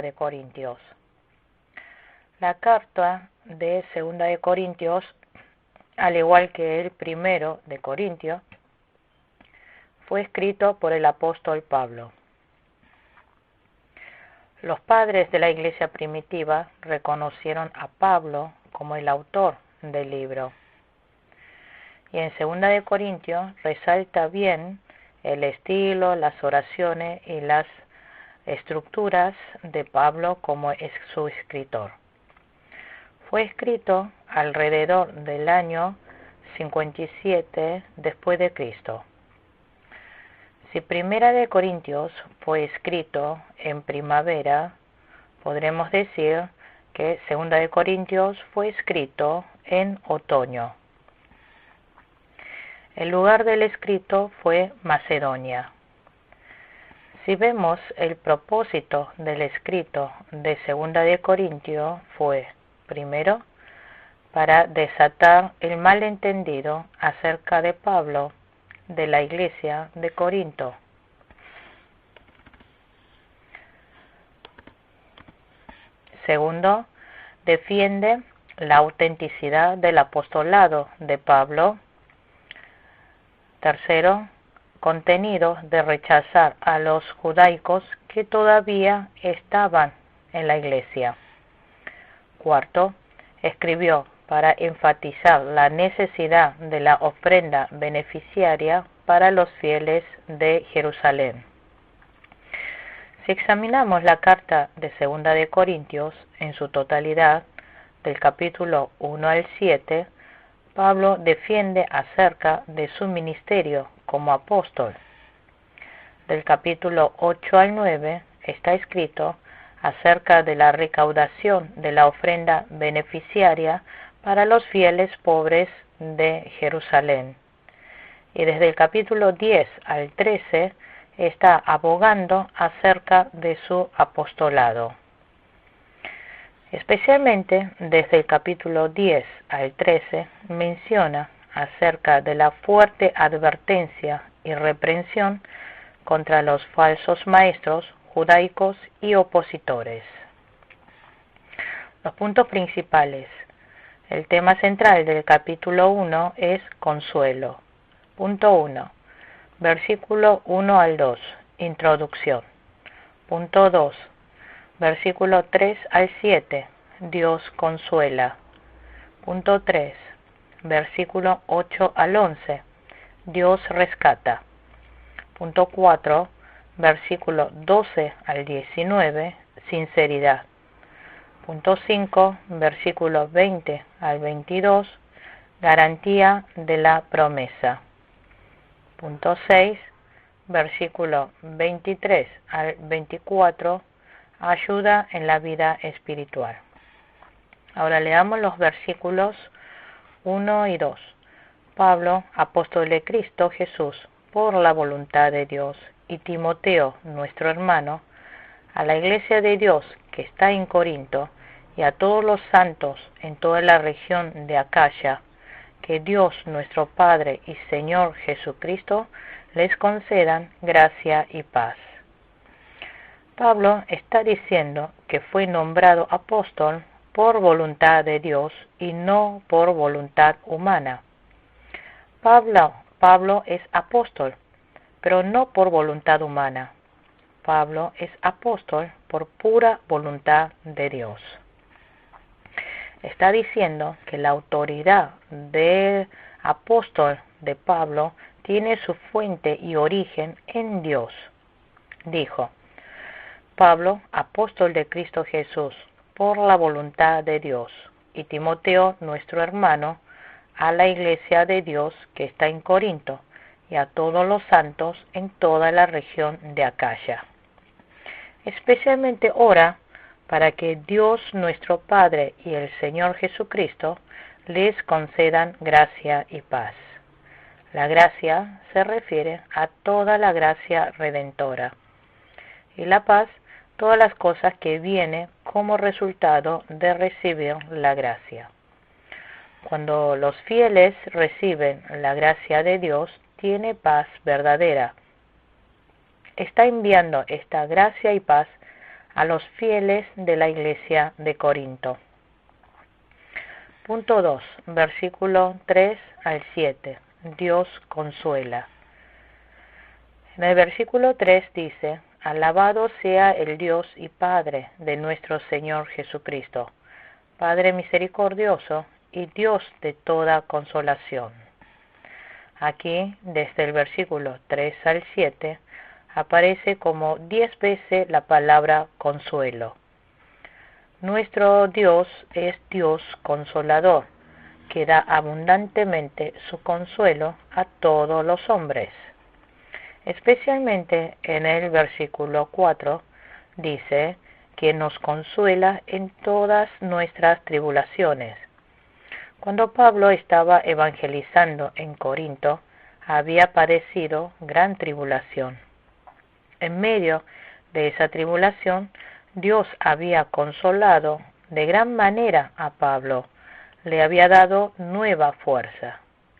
de Corintios. La carta de Segunda de Corintios, al igual que el primero de Corintios, fue escrito por el apóstol Pablo. Los padres de la iglesia primitiva reconocieron a Pablo como el autor del libro. Y en Segunda de Corintios resalta bien el estilo, las oraciones y las estructuras de Pablo como su escritor. Fue escrito alrededor del año 57 después de Cristo. Si Primera de Corintios fue escrito en primavera, podremos decir que Segunda de Corintios fue escrito en otoño. El lugar del escrito fue Macedonia. Si vemos el propósito del escrito de Segunda de Corintios fue, primero, para desatar el malentendido acerca de Pablo de la iglesia de Corinto. Segundo, defiende la autenticidad del apostolado de Pablo. Tercero, contenido de rechazar a los judaicos que todavía estaban en la iglesia. Cuarto, escribió para enfatizar la necesidad de la ofrenda beneficiaria para los fieles de Jerusalén. Si examinamos la carta de Segunda de Corintios en su totalidad, del capítulo 1 al 7, Pablo defiende acerca de su ministerio como apóstol. Del capítulo 8 al 9 está escrito acerca de la recaudación de la ofrenda beneficiaria para los fieles pobres de Jerusalén. Y desde el capítulo 10 al 13 está abogando acerca de su apostolado. Especialmente desde el capítulo 10 al 13 menciona acerca de la fuerte advertencia y reprensión contra los falsos maestros judaicos y opositores. Los puntos principales. El tema central del capítulo 1 es consuelo. Punto 1. Versículo 1 al 2. Introducción. Punto 2. Versículo 3 al 7. Dios consuela. Punto 3. Versículo 8 al 11. Dios rescata. Punto 4. Versículo 12 al 19. Sinceridad. Punto 5. Versículo 20 al 22. Garantía de la promesa. Punto 6. Versículo 23 al 24. Ayuda en la vida espiritual. Ahora leamos los versículos 1 y 2. Pablo, apóstol de Cristo Jesús, por la voluntad de Dios, y Timoteo, nuestro hermano, a la iglesia de Dios que está en Corinto, y a todos los santos en toda la región de Acaya, que Dios nuestro Padre y Señor Jesucristo les concedan gracia y paz. Pablo está diciendo que fue nombrado apóstol por voluntad de Dios y no por voluntad humana. Pablo es apóstol, pero no por voluntad humana. Pablo es apóstol por pura voluntad de Dios. Está diciendo que la autoridad de apóstol de Pablo tiene su fuente y origen en Dios. Dijo, Pablo, apóstol de Cristo Jesús, por la voluntad de Dios, y Timoteo, nuestro hermano, a la iglesia de Dios que está en Corinto, y a todos los santos en toda la región de Acaya. Especialmente ora para que Dios nuestro Padre y el Señor Jesucristo les concedan gracia y paz. La gracia se refiere a toda la gracia redentora, y la paz todas las cosas que vienen como resultado de recibir la gracia. Cuando los fieles reciben la gracia de Dios, tiene paz verdadera. Está enviando esta gracia y paz a los fieles de la iglesia de Corinto. Punto 2, versículo 3 al 7. Dios consuela. En el versículo 3 dice: Alabado sea el Dios y Padre de nuestro Señor Jesucristo, Padre misericordioso y Dios de toda consolación. Aquí, desde el versículo 3 al 7, aparece como 10 veces la palabra consuelo. Nuestro Dios es Dios consolador, que da abundantemente su consuelo a todos los hombres. Especialmente en el versículo 4 dice que nos consuela en todas nuestras tribulaciones. Cuando Pablo estaba evangelizando en Corinto, había padecido gran tribulación. En medio de esa tribulación, Dios había consolado de gran manera a Pablo, le había dado nueva fuerza.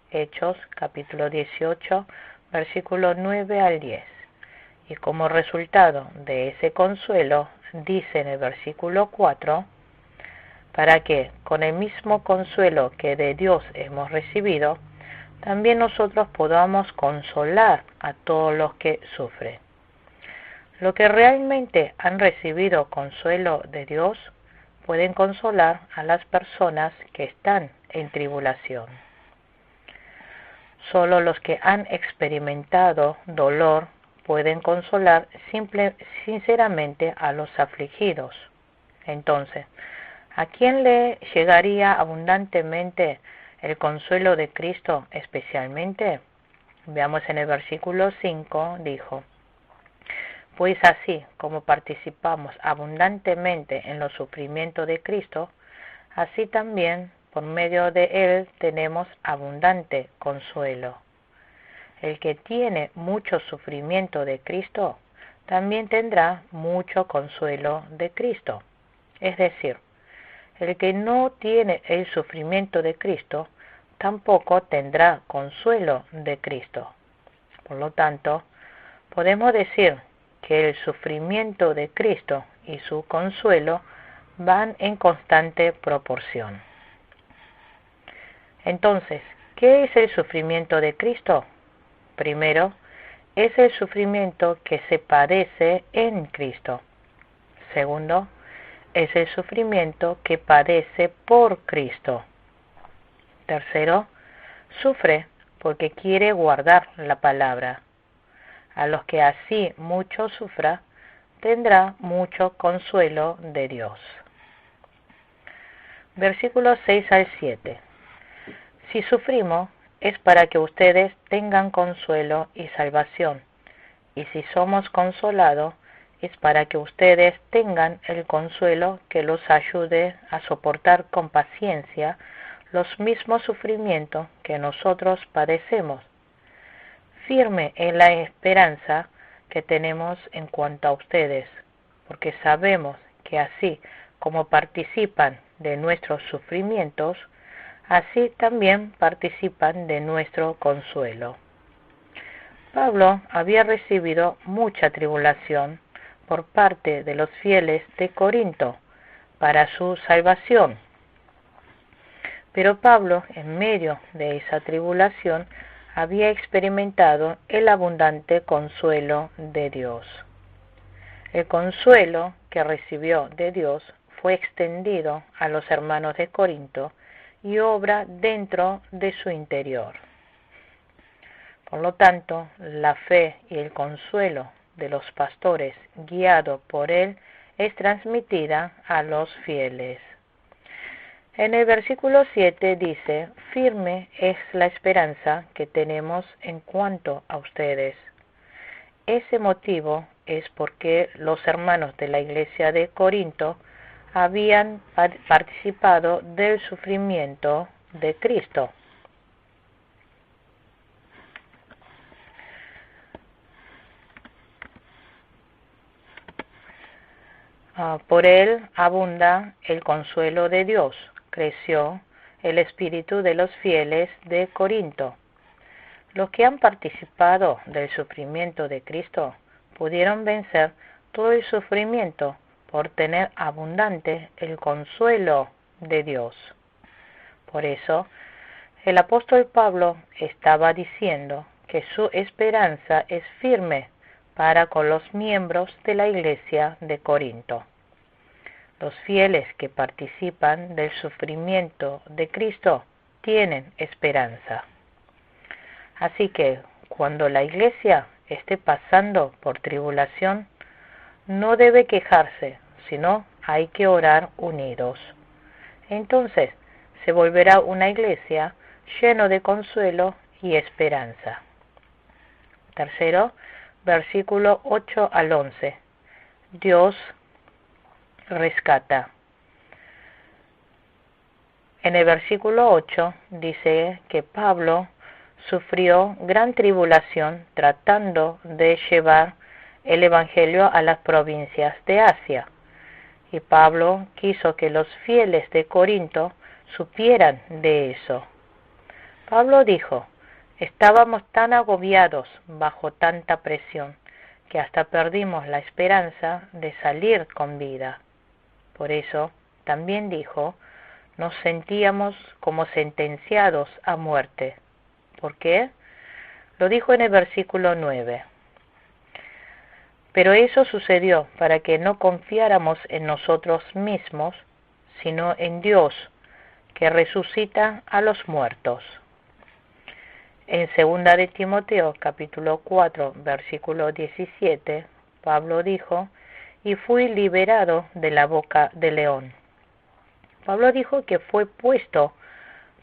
Hechos capítulo 18, versículo 9 al 10. Y como resultado de ese consuelo, dice en el versículo 4, para que, con el mismo consuelo que de Dios hemos recibido, también nosotros podamos consolar a todos los que sufren. Los que realmente han recibido consuelo de Dios pueden consolar a las personas que están en tribulación. Solo los que han experimentado dolor pueden consolar sinceramente a los afligidos. Entonces, ¿a quién le llegaría abundantemente el consuelo de Cristo especialmente? Veamos en el versículo 5, dijo: Pues así como participamos abundantemente en los sufrimientos de Cristo, así también por medio de Él tenemos abundante consuelo. El que tiene mucho sufrimiento de Cristo, también tendrá mucho consuelo de Cristo. Es decir, el que no tiene el sufrimiento de Cristo, tampoco tendrá consuelo de Cristo. Por lo tanto, podemos decir que el sufrimiento de Cristo y su consuelo van en constante proporción. Entonces, ¿qué es el sufrimiento de Cristo? Primero, es el sufrimiento que se padece en Cristo. Segundo, es el sufrimiento que padece por Cristo. Tercero, sufre porque quiere guardar la palabra. A los que así mucho sufra, tendrá mucho consuelo de Dios. Versículos 6 al 7. Si sufrimos, es para que ustedes tengan consuelo y salvación, y si somos consolados, es para que ustedes tengan el consuelo que los ayude a soportar con paciencia los mismos sufrimientos que nosotros padecemos. Firme en la esperanza que tenemos en cuanto a ustedes, porque sabemos que así como participan de nuestros sufrimientos, así también participan de nuestro consuelo. Pablo había recibido mucha tribulación por parte de los fieles de Corinto para su salvación. Pero Pablo, en medio de esa tribulación, había experimentado el abundante consuelo de Dios. El consuelo que recibió de Dios fue extendido a los hermanos de Corinto y obra dentro de su interior. Por lo tanto, la fe y el consuelo de los pastores, guiado por él, es transmitida a los fieles. En el versículo 7 dice: firme es la esperanza que tenemos en cuanto a ustedes. Ese motivo es porque los hermanos de la iglesia de Corinto habían participado del sufrimiento de Cristo. Por él abunda el consuelo de Dios, creció el espíritu de los fieles de Corinto. Los que han participado del sufrimiento de Cristo pudieron vencer todo el sufrimiento por tener abundante el consuelo de Dios. Por eso, el apóstol Pablo estaba diciendo que su esperanza es firme para con los miembros de la iglesia de Corinto. Los fieles que participan del sufrimiento de Cristo tienen esperanza. Así que, cuando la iglesia esté pasando por tribulación, no debe quejarse, sino hay que orar unidos. Entonces, se volverá una iglesia llena de consuelo y esperanza. Tercero, versículo 8 al 11. Dios rescata. En el versículo 8 dice que Pablo sufrió gran tribulación tratando de llevar el Evangelio a las provincias de Asia. Y Pablo quiso que los fieles de Corinto supieran de eso. Pablo dijo: estábamos tan agobiados bajo tanta presión que hasta perdimos la esperanza de salir con vida. Por eso, también dijo, nos sentíamos como sentenciados a muerte. ¿Por qué? Lo dijo en el versículo 9. Pero eso sucedió para que no confiáramos en nosotros mismos, sino en Dios, que resucita a los muertos. En 2 de Timoteo, capítulo 4, versículo 17, Pablo dijo, y fui liberado de la boca del león. Pablo dijo que fue puesto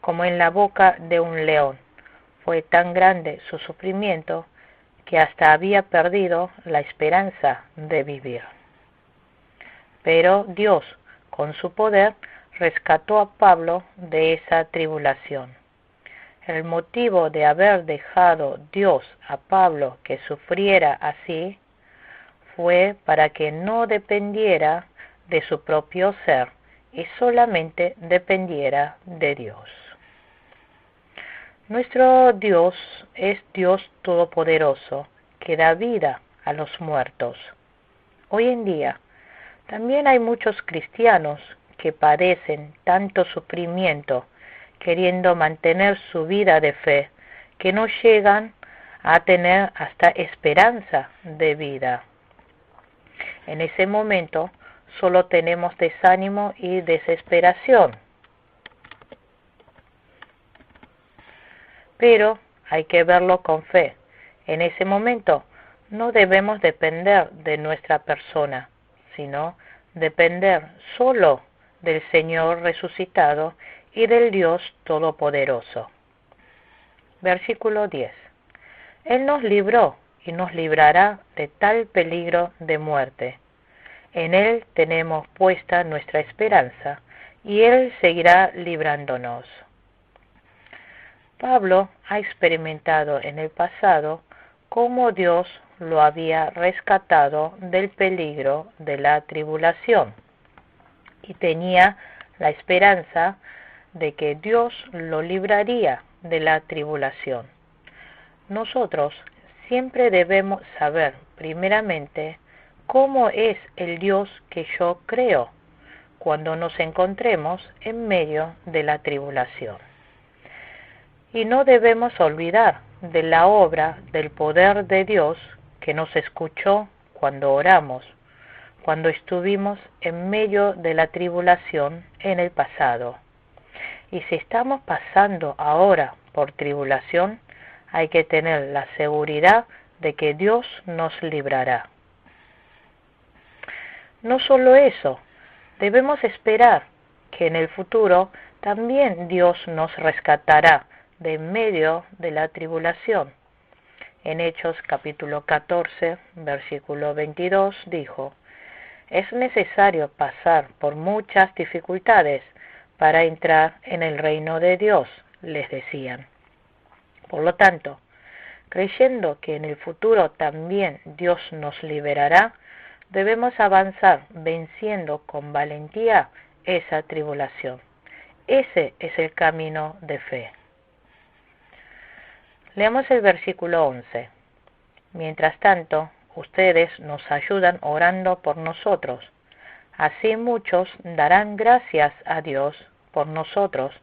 como en la boca de un león. Fue tan grande su sufrimiento que hasta había perdido la esperanza de vivir. Pero Dios, con su poder, rescató a Pablo de esa tribulación. El motivo de haber dejado Dios a Pablo que sufriera así fue para que no dependiera de su propio ser y solamente dependiera de Dios. Nuestro Dios es Dios todopoderoso, que da vida a los muertos. Hoy en día, también hay muchos cristianos que padecen tanto sufrimiento queriendo mantener su vida de fe, que no llegan a tener hasta esperanza de vida. En ese momento solo tenemos desánimo y desesperación. Pero hay que verlo con fe. En ese momento no debemos depender de nuestra persona, sino depender solo del Señor resucitado y del Dios Todopoderoso. Versículo 10. Él nos libró y nos librará de tal peligro de muerte. En Él tenemos puesta nuestra esperanza, y Él seguirá librándonos. Pablo ha experimentado en el pasado cómo Dios lo había rescatado del peligro de la tribulación, y tenía la esperanza de que Dios lo libraría de la tribulación. Nosotros siempre debemos saber primeramente cómo es el Dios que yo creo cuando nos encontremos en medio de la tribulación. Y no debemos olvidar de la obra del poder de Dios que nos escuchó cuando oramos, cuando estuvimos en medio de la tribulación en el pasado. Y si estamos pasando ahora por tribulación, hay que tener la seguridad de que Dios nos librará. No solo eso, debemos esperar que en el futuro también Dios nos rescatará de en medio de la tribulación. En Hechos capítulo 14, versículo 22 dijo, es necesario pasar por muchas dificultades para entrar en el reino de Dios, les decían. Por lo tanto, creyendo que en el futuro también Dios nos liberará, debemos avanzar venciendo con valentía esa tribulación. Ese es el camino de fe. Leamos el versículo 11. Mientras tanto, ustedes nos ayudan orando por nosotros, Así muchos darán gracias a Dios por nosotros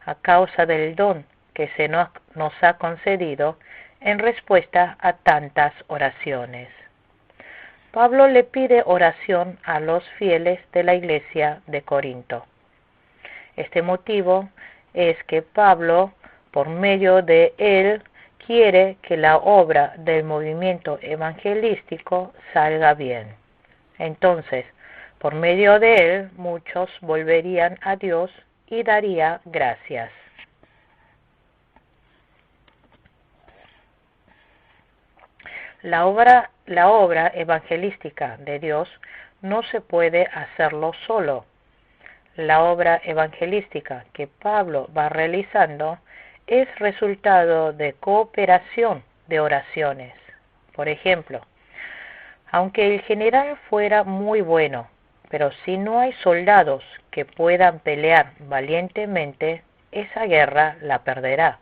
a causa del don que se nos ha concedido en respuesta a tantas oraciones. Pablo le pide oración a los fieles de la iglesia de Corinto. Este motivo es que Pablo, por medio de él, quiere que la obra del movimiento evangelístico salga bien. Entonces, por medio de él, muchos volverían a Dios y daría gracias. La obra evangelística de Dios no se puede hacerlo solo. La obra evangelística que Pablo va realizando es resultado de cooperación de oraciones. Por ejemplo, aunque el general fuera muy bueno, pero si no hay soldados que puedan pelear valientemente, esa guerra la perderá.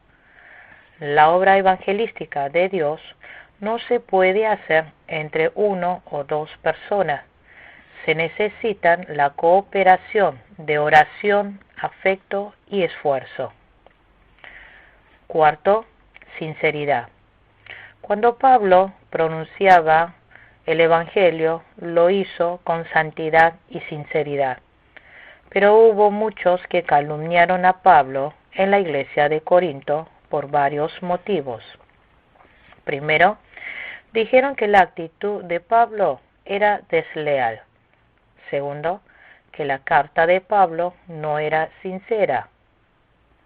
La obra evangelística de Dios no se puede hacer entre uno o dos personas. Se necesitan la cooperación de oración, afecto y esfuerzo. Cuarto, sinceridad. Cuando Pablo pronunciaba el Evangelio, lo hizo con santidad y sinceridad. Pero hubo muchos que calumniaron a Pablo en la iglesia de Corinto por varios motivos. Primero, dijeron que la actitud de Pablo era desleal. Segundo, que la carta de Pablo no era sincera.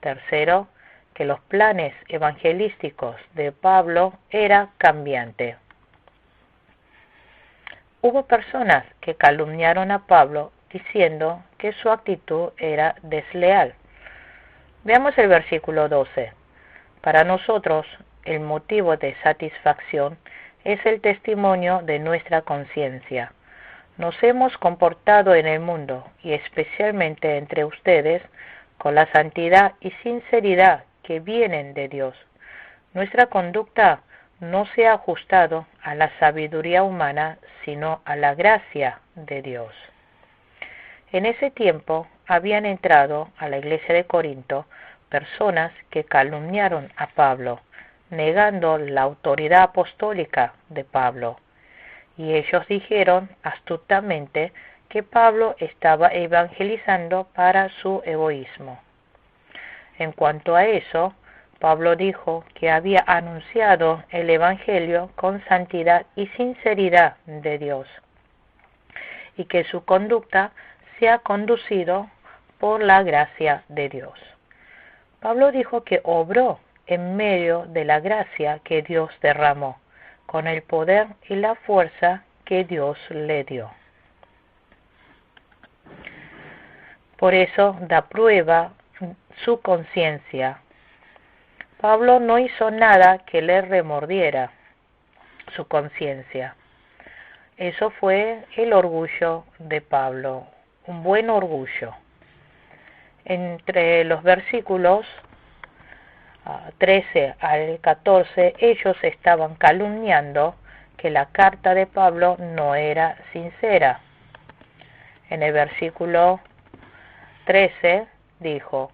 Tercero, que los planes evangelísticos de Pablo eran cambiantes. Hubo personas que calumniaron a Pablo diciendo que su actitud era desleal. Veamos el versículo 12. Para nosotros, el motivo de satisfacción es el testimonio de nuestra conciencia. Nos hemos comportado en el mundo, y especialmente entre ustedes, con la santidad y sinceridad que vienen de Dios. Nuestra conducta no se ha ajustado a la sabiduría humana, sino a la gracia de Dios. En ese tiempo habían entrado a la iglesia de Corinto personas que calumniaron a Pablo, negando la autoridad apostólica de Pablo. Y ellos dijeron astutamente que Pablo estaba evangelizando para su egoísmo. En cuanto a eso, Pablo dijo que había anunciado el Evangelio con santidad y sinceridad de Dios, y que su conducta se ha conducido por la gracia de Dios. Pablo dijo que obró en medio de la gracia que Dios derramó, con el poder y la fuerza que Dios le dio. Por eso da prueba su conciencia. Pablo no hizo nada que le remordiera su conciencia. Eso fue el orgullo de Pablo, un buen orgullo. Entre los versículos 13 al 14, ellos estaban calumniando que la carta de Pablo no era sincera. En el versículo 13 dijo: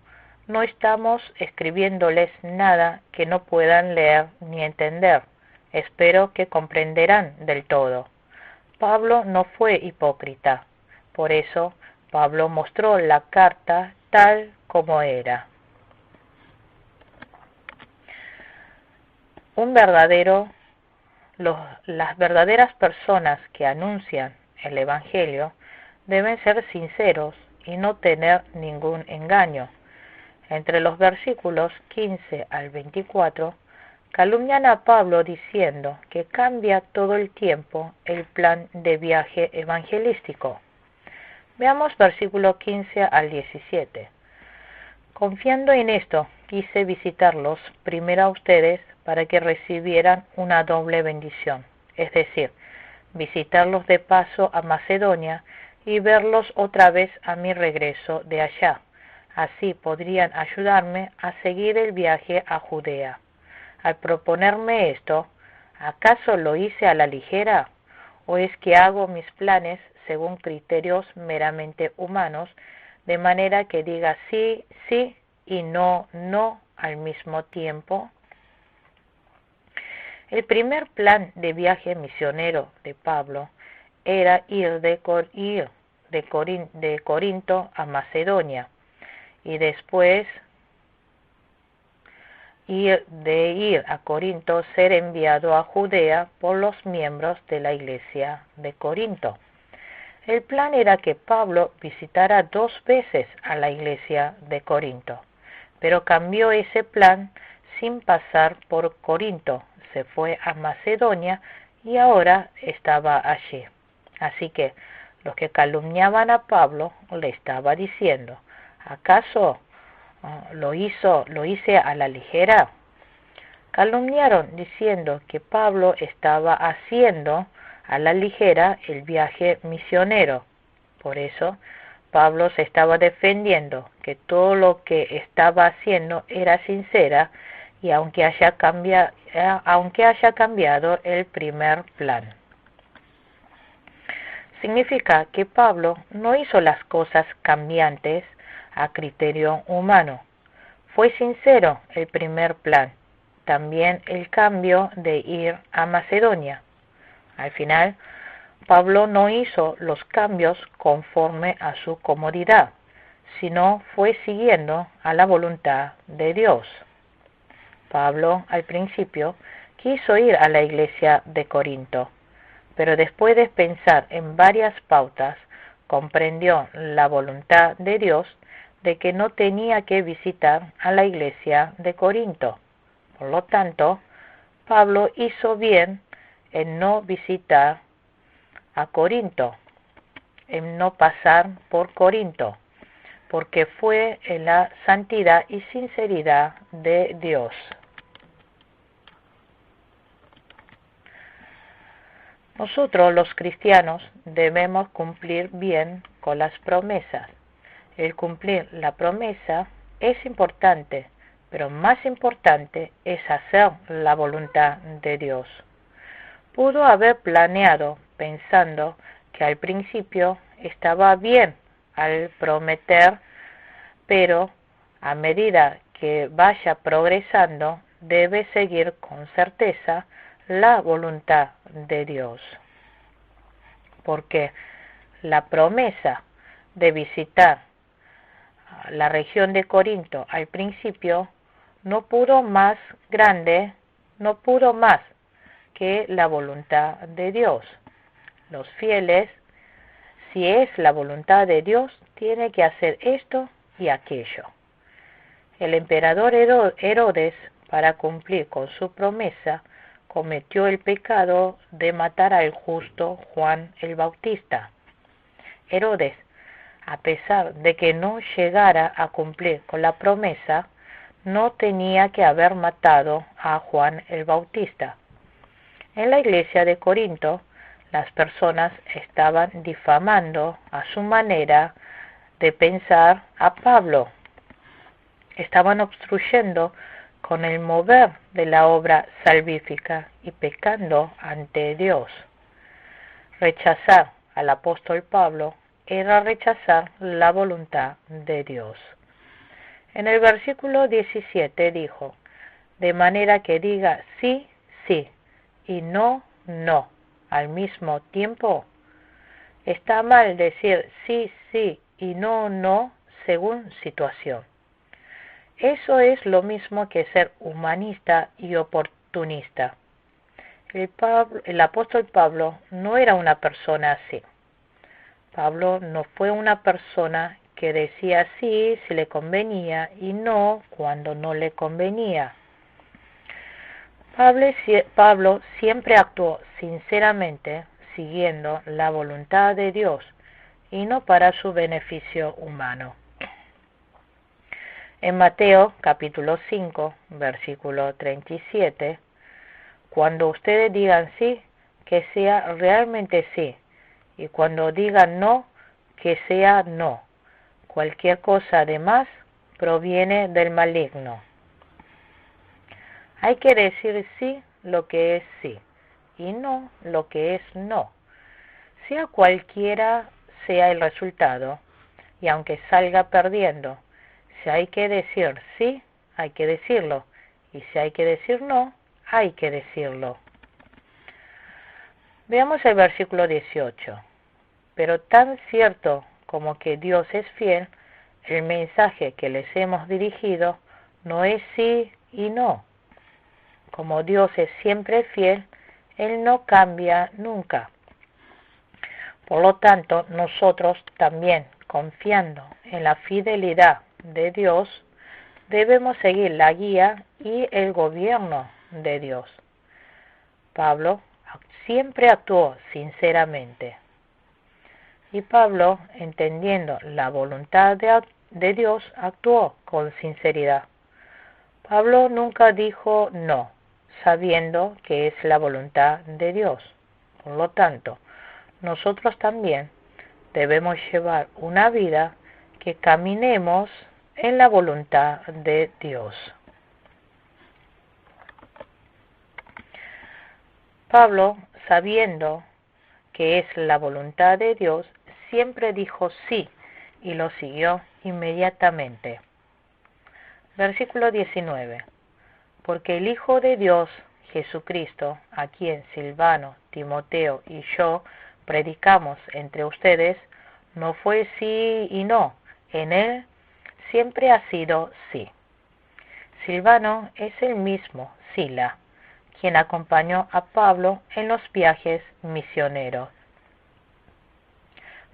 no estamos escribiéndoles nada que no puedan leer ni entender. Espero que comprenderán del todo. Pablo no fue hipócrita. Por eso Pablo mostró la carta tal como era. Las verdaderas personas que anuncian el Evangelio deben ser sinceros y no tener ningún engaño. Entre los versículos 15 al 24, calumnian a Pablo diciendo que cambia todo el tiempo el plan de viaje evangelístico. Veamos versículo 15 al 17. Confiando en esto, quise visitarlos primero a ustedes para que recibieran una doble bendición, es decir, visitarlos de paso a Macedonia y verlos otra vez a mi regreso de allá. Así podrían ayudarme a seguir el viaje a Judea. Al proponerme esto, ¿acaso lo hice a la ligera? ¿O es que hago mis planes según criterios meramente humanos, de manera que diga sí, sí y no, no al mismo tiempo? El primer plan de viaje misionero de Pablo era ir de Corinto a Macedonia y después de ir a Corinto ser enviado a Judea por los miembros de la iglesia de Corinto. El plan era que Pablo visitara 2 veces a la iglesia de Corinto, pero cambió ese plan sin pasar por Corinto. Se fue a Macedonia y ahora estaba allí. Así que los que calumniaban a Pablo le estaba diciendo: ¿acaso lo hice a la ligera? Calumniaron diciendo que Pablo estaba haciendo a la ligera el viaje misionero. Por eso Pablo se estaba defendiendo que todo lo que estaba haciendo era sincera, y aunque haya cambiado el primer plan. Significa que Pablo no hizo las cosas cambiantes a criterio humano. Fue sincero el primer plan, también el cambio de ir a Macedonia. Al final, Pablo no hizo los cambios conforme a su comodidad, sino fue siguiendo a la voluntad de Dios. Pablo, al principio, quiso ir a la iglesia de Corinto, pero después de pensar en varias pautas, comprendió la voluntad de Dios de que no tenía que visitar a la iglesia de Corinto. Por lo tanto, Pablo hizo bien en no visitar a Corinto, en no pasar por Corinto, porque fue en la santidad y sinceridad de Dios. Nosotros los cristianos debemos cumplir bien con las promesas. El cumplir la promesa es importante, pero más importante es hacer la voluntad de Dios. Pudo haber planeado pensando que al principio estaba bien al prometer, pero a medida que vaya progresando debe seguir con certeza la voluntad de Dios, porque la promesa de visitar la región de Corinto al principio no pudo más que la voluntad de Dios. Los fieles, si es la voluntad de Dios, tiene que hacer esto y aquello. El emperador Herodes, para cumplir con su promesa, cometió el pecado de matar al justo Juan el Bautista. Herodes, a pesar de que no llegara a cumplir con la promesa, no tenía que haber matado a Juan el Bautista. En la iglesia de Corinto, las personas estaban difamando a su manera de pensar a Pablo. Estaban obstruyendo con el mover de la obra salvífica y pecando ante Dios. Rechazar al apóstol Pablo era rechazar la voluntad de Dios. En el versículo 17 dijo: de manera que diga sí, sí y no, no al mismo tiempo. Está mal decir sí, sí y no, no según situación. Eso es lo mismo que ser humanista y oportunista. El apóstol Pablo no era una persona así. Pablo no fue una persona que decía sí si le convenía y no cuando no le convenía. Pablo siempre actuó sinceramente siguiendo la voluntad de Dios y no para su beneficio humano. En Mateo capítulo 5, versículo 37, cuando ustedes digan sí, que sea realmente sí, y cuando digan no, que sea no. Cualquier cosa además proviene del maligno. Hay que decir sí lo que es sí, y no lo que es no. Sea cualquiera sea el resultado, y aunque salga perdiendo, si hay que decir sí, hay que decirlo, y si hay que decir no, hay que decirlo. Veamos el versículo 18. Pero tan cierto como que Dios es fiel, el mensaje que les hemos dirigido no es sí y no. Como Dios es siempre fiel, Él no cambia nunca. Por lo tanto, nosotros también, confiando en la fidelidad de Dios, debemos seguir la guía y el gobierno de Dios. Pablo siempre actuó sinceramente. Y Pablo, entendiendo la voluntad de Dios, actuó con sinceridad. Pablo nunca dijo no, sabiendo que es la voluntad de Dios. Por lo tanto, nosotros también debemos llevar una vida que caminemos en la voluntad de Dios. Pablo, sabiendo que es la voluntad de Dios, siempre dijo sí y lo siguió inmediatamente. Versículo 19. Porque el Hijo de Dios, Jesucristo, a quien Silvano, Timoteo y yo predicamos entre ustedes, no fue sí y no, en él siempre ha sido sí. Silvano es el mismo Sila, quien acompañó a Pablo en los viajes misioneros.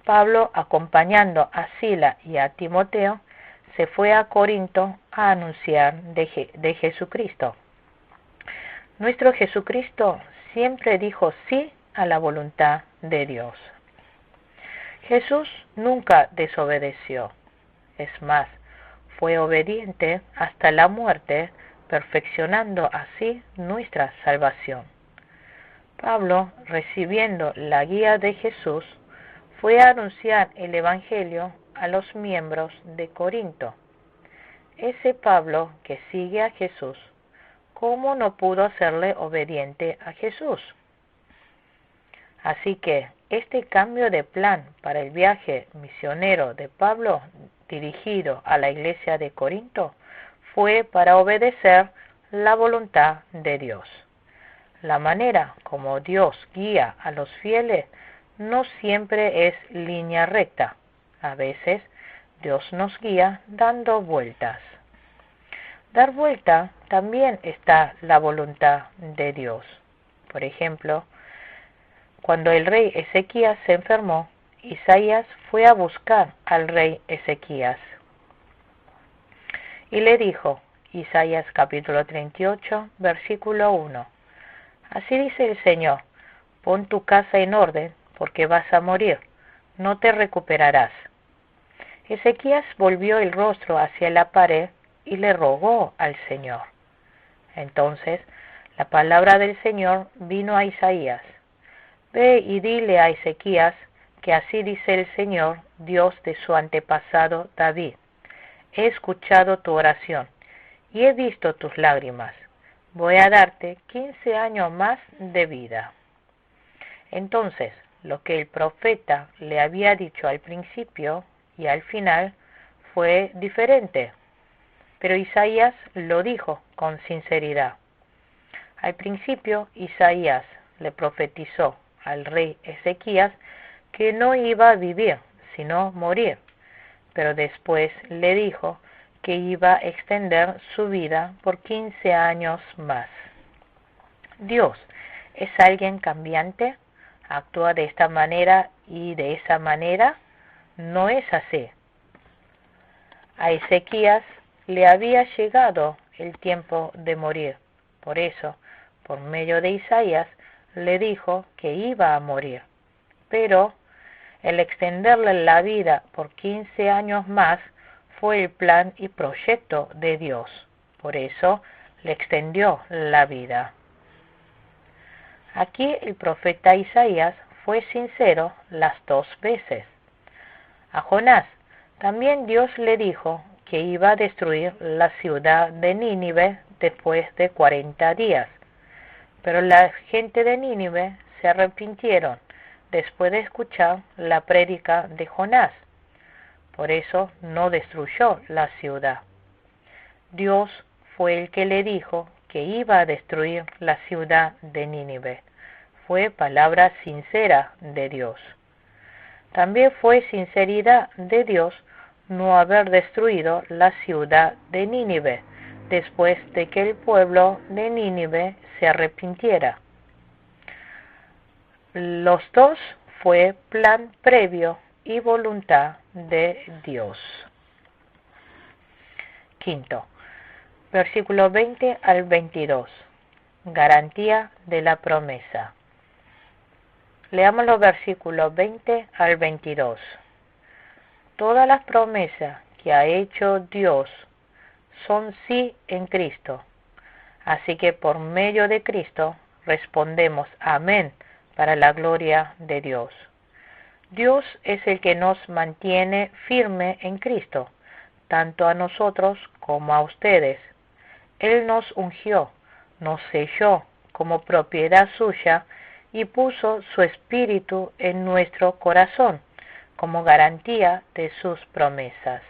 Pablo, acompañando a Sila y a Timoteo, se fue a Corinto a anunciar de Jesucristo. Nuestro Jesucristo siempre dijo sí a la voluntad de Dios. Jesús nunca desobedeció. Es más, fue obediente hasta la muerte, perfeccionando así nuestra salvación. Pablo, recibiendo la guía de Jesús, fue a anunciar el Evangelio a los miembros de Corinto. Ese Pablo que sigue a Jesús, ¿cómo no pudo hacerle obediente a Jesús? Así que este cambio de plan para el viaje misionero de Pablo dirigido a la iglesia de Corinto fue para obedecer la voluntad de Dios. La manera como Dios guía a los fieles no siempre es línea recta. A veces Dios nos guía dando vueltas. Dar vuelta también está la voluntad de Dios. Por ejemplo, cuando el rey Ezequías se enfermó, Isaías fue a buscar al rey Ezequías. Y le dijo, Isaías capítulo 38, versículo 1, así dice el Señor, pon tu casa en orden, porque vas a morir, no te recuperarás. Ezequías volvió el rostro hacia la pared y le rogó al Señor. Entonces la palabra del Señor vino a Isaías. Ve y dile a Ezequías que así dice el Señor, Dios de su antepasado David. He escuchado tu oración y he visto tus lágrimas. Voy a darte 15 años más de vida. Entonces, lo que el profeta le había dicho al principio y al final fue diferente. Pero Isaías lo dijo con sinceridad. Al principio, Isaías le profetizó al rey Ezequías que no iba a vivir, sino morir. Pero después le dijo que iba a extender su vida por 15 años más. Dios es alguien cambiante, actúa de esta manera y de esa manera. No es así. A Ezequías le había llegado el tiempo de morir. Por eso, por medio de Isaías, le dijo que iba a morir. Pero el extenderle la vida por 15 años más fue el plan y proyecto de Dios. Por eso le extendió la vida. Aquí el profeta Isaías fue sincero las dos veces. A Jonás también Dios le dijo que iba a destruir la ciudad de Nínive después de 40 días. Pero la gente de Nínive se arrepintieron, después de escuchar la prédica de Jonás. Por eso no destruyó la ciudad. Dios fue el que le dijo que iba a destruir la ciudad de Nínive. Fue palabra sincera de Dios. También fue sinceridad de Dios no haber destruido la ciudad de Nínive después de que el pueblo de Nínive se arrepintiera. Los dos fue plan previo y voluntad de Dios. Quinto, versículo 20 al 22. Garantía de la promesa. Leamos los versículos 20 al 22. Todas las promesas que ha hecho Dios son sí en Cristo. Así que por medio de Cristo respondemos amén para la gloria de Dios. Dios es el que nos mantiene firme en Cristo, tanto a nosotros como a ustedes. Él nos ungió, nos selló como propiedad suya y puso su espíritu en nuestro corazón como garantía de sus promesas.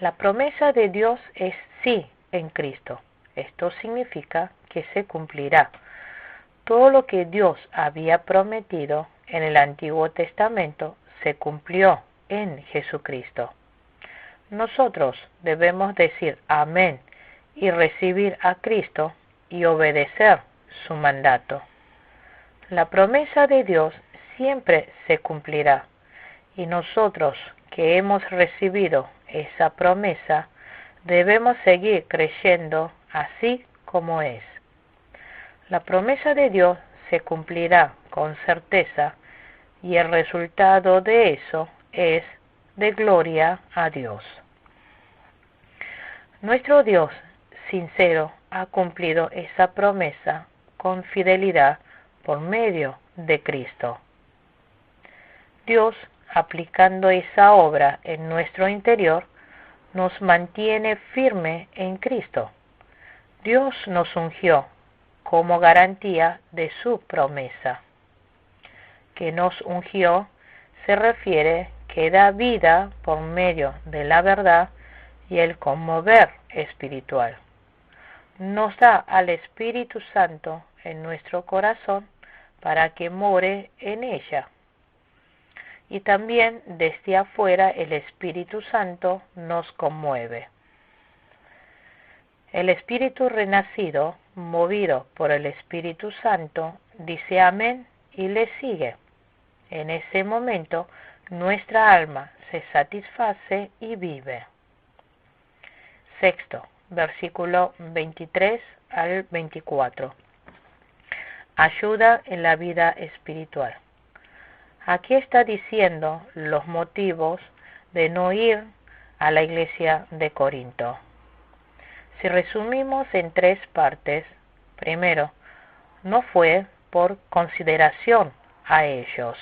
La promesa de Dios es sí en Cristo. Esto significa que se cumplirá. Todo lo que Dios había prometido en el Antiguo Testamento se cumplió en Jesucristo. Nosotros debemos decir amén y recibir a Cristo y obedecer su mandato. La promesa de Dios siempre se cumplirá y nosotros que hemos recibido esa promesa debemos seguir creyendo así como es. La promesa de Dios se cumplirá con certeza y el resultado de eso es de gloria a Dios. Nuestro Dios sincero ha cumplido esa promesa con fidelidad por medio de Cristo. Dios, aplicando esa obra en nuestro interior, nos mantiene firme en Cristo. Dios nos ungió como garantía de su promesa. Que nos ungió se refiere que da vida por medio de la verdad y el conmover espiritual. Nos da al Espíritu Santo en nuestro corazón para que more en ella. Y también desde afuera el Espíritu Santo nos conmueve. El Espíritu renacido, movido por el Espíritu Santo, dice amén y le sigue. En ese momento nuestra alma se satisface y vive. Sexto, versículo 23 al 24. Ayuda en la vida espiritual. Aquí está diciendo los motivos de no ir a la iglesia de Corinto. Si resumimos en tres partes, primero, no fue por consideración a ellos.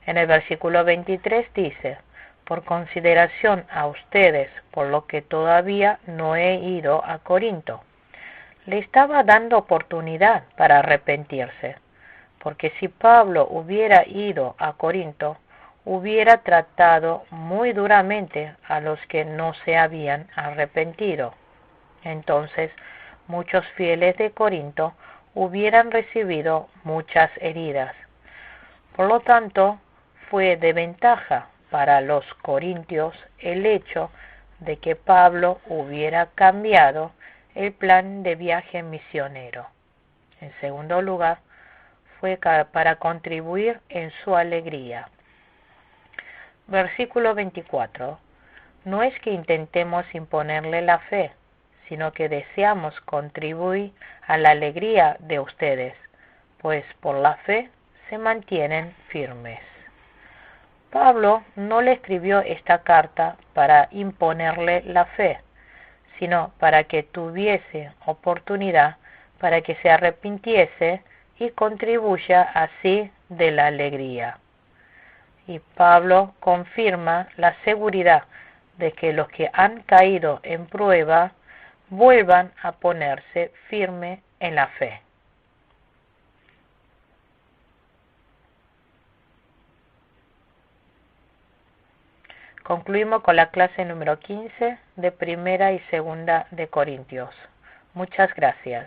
En el versículo 23 dice, por consideración a ustedes, por lo que todavía no he ido a Corinto. Le estaba dando oportunidad para arrepentirse, porque si Pablo hubiera ido a Corinto, hubiera tratado muy duramente a los que no se habían arrepentido. Entonces, muchos fieles de Corinto hubieran recibido muchas heridas. Por lo tanto, fue de ventaja para los corintios el hecho de que Pablo hubiera cambiado el plan de viaje misionero. En segundo lugar, fue para contribuir en su alegría. Versículo 24. No es que intentemos imponerle la fe, sino que deseamos contribuir a la alegría de ustedes, pues por la fe se mantienen firmes. Pablo no le escribió esta carta para imponerle la fe, sino para que tuviese oportunidad para que se arrepintiese y contribuya así de la alegría. Y Pablo confirma la seguridad de que los que han caído en prueba vuelvan a ponerse firme en la fe. Concluimos con la clase número 15 de Primera y Segunda de Corintios. Muchas gracias.